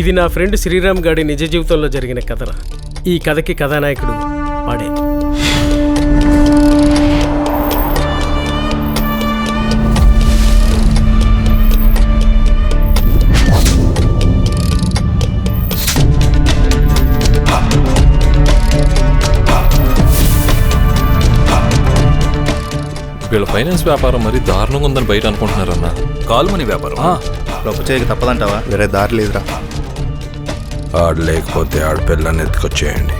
ఇది నా ఫ్రెండ్ శ్రీరామ్ గాడి నిజ జీవితంలో జరిగిన కథరా. ఈ కథకి కథానాయకుడు వాడే. వీళ్ళ ఫైనాన్స్ వ్యాపారం మరి దారుణంగా ఉందని బయట అనుకుంటున్నారన్న. కాల్ మనీ వ్యాపారం డబ్బు చేయక తప్పదంటావా? వేరే దారి లేదురా. ఆడు లేకపోతే ఆడపిల్లని ఎత్తుకొచ్చేయండి.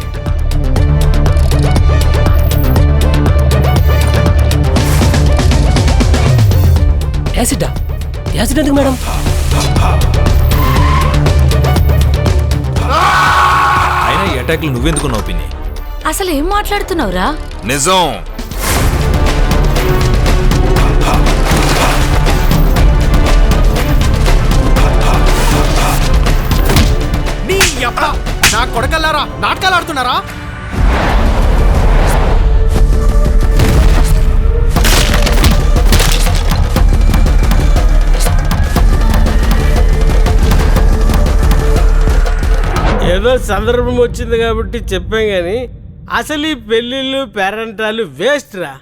యాసిడ్ ఎందుకు మేడం? అయినా ఈ అటాక్లు నువ్వెందుకున్నావు పిన్ని? అసలు ఏం మాట్లాడుతున్నావురా? నిజం. నా కొడకల్లారా నాటకాలు ఆడుతున్నారా? ఏదో సందర్భం వచ్చింది కాబట్టి చెప్పాం కానీ అసలు ఈ పెళ్ళిళ్ళు పేరెంటాలు వేస్ట్ రా.